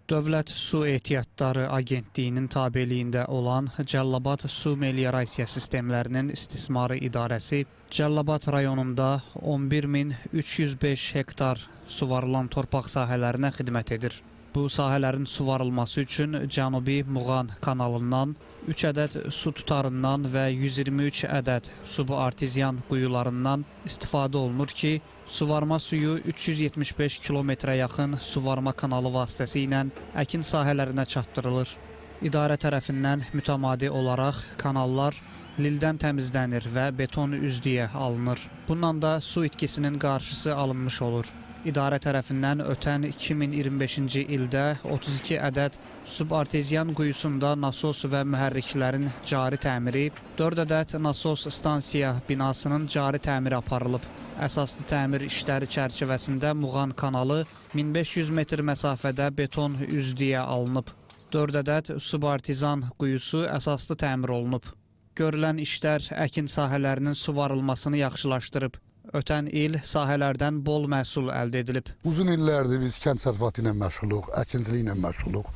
Dövlət Su Ehtiyatları Agentliyinin tabeliyində olan Cəlilabad Su Meliorasiya Sistemlərinin İstismarı İdarəsi Cəlilabad rayonunda 11.305 hektar suvarılan torpaq sahələrinə xidmət edir. Bu sahələrin suvarılması üçün Cənubi Muğan kanalından 3 ədəd su tutarından və 123 ədəd subartezian quyularından istifadə olunur ki, suvarma suyu 375 kilometrə yaxın suvarma kanalı vasitəsilə əkin sahələrinə çatdırılır. İdarə tərəfindən mütəmadi olaraq kanallar lildən təmizlənir və beton üzdüyə alınır. Bununla da su itkisinin qarşısı alınmış olur. İdarə tərəfindən ötən 2025-ci ildə 32 ədəd subartezian quyusunda nasos və mühərriklərin cari təmiri, 4 ədəd nasos stansiya binasının cari təmiri aparılıb. Əsaslı təmir işləri çərçivəsində Muğan kanalı 1500 metr məsafədə beton üzdüyə alınıb. 4 ədəd subartizan quyusu əsaslı təmir olunub. Görülən işlər əkin sahələrinin suvarılmasını yaxşılaşdırıb. Ötən il sahələrdən bol məhsul əldə edilib. Uzun illərdir biz kənd təsərrüfatı ilə məşğuluq, əkinçilik ilə məşğuluq.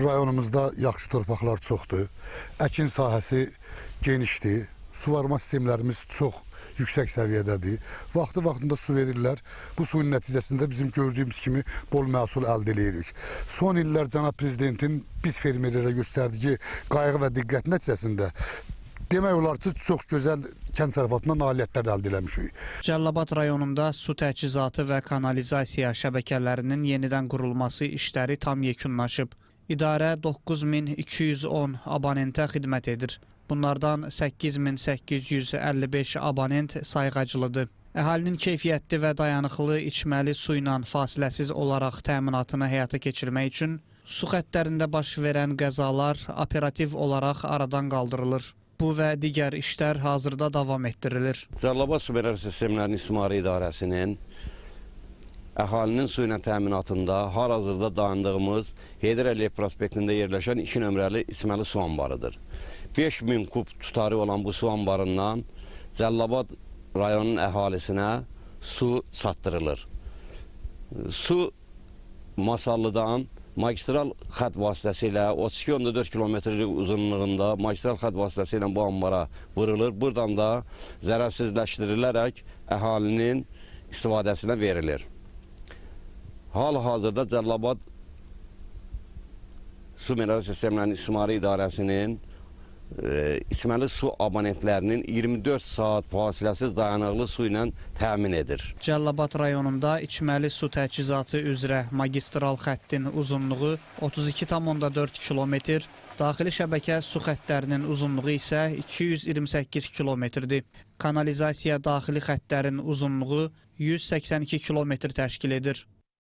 Rayonumuzda yaxşı torpaqlar çoxdur, əkin sahəsi genişdir, suvarma sistemlərimiz çox yüksək səviyyədədir. Vaxtında su verirlər. Bu suyun nəticəsində bizim gördüyümüz kimi bol məhsul əldə edirik. Son illər cənab prezidentin biz fermerlərə göstərdiyi qayğı və diqqət nəticəsində demək olar ki, çox gözəl kənd təsərrüfatından nailiyyətlər əldə eləmişik. Cəlilabad rayonunda su təchizatı və kanalizasiya şəbəkələrinin yenidən qurulması işləri tam yekunlaşıb. İdarə 9210 abonentə xidmət edir. Bunlardan 8855 abonent sayğacılıdır. Əhalinin keyfiyyətli və dayanıqlı içməli su ilə fasiləsiz olaraq təminatını həyata keçirmək üçün su xəttlərində baş verən qəzalar operativ olaraq aradan qaldırılır. Bu və digər işlər hazırda davam etdirilir. Cəlilabad Su Meliorasiya Sistemlərinin İstismarı İdarəsinin əhalinin su ilə təminatında hal-hazırda dayandığımız Heydər Əliyev prospektində yerləşən 2 nömrəli içməli su anbarıdır. 5000 kub tutarı olan bu su anbarından Cəlilabad rayonunun əhalisinə su çatdırılır. Su Masallıdan magistral xətt vasitəsilə 32.4 kilometrlik uzunluğunda magistral xətt vasitəsilə bu ambara vurulur. Buradan da zərərsizləşdirilərək əhalinin istifadəsinə verilir. Hal-hazırda Cəlilabad Su Meliorasiya Sistemlərinin İstismarı İdarəsinin içməli su abonentlərinin 24 saat fasiləsiz dayanıqlı su ilə təmin edir. Cəlilabad rayonunda içməli su təchizatı üzrə magistral xəttin uzunluğu 32,4 kilometr, daxili şəbəkə su xəttlərinin uzunluğu isə 228 kilometrdir. Kanalizasiya daxili xəttlərin uzunluğu 182 kilometr təşkil edir.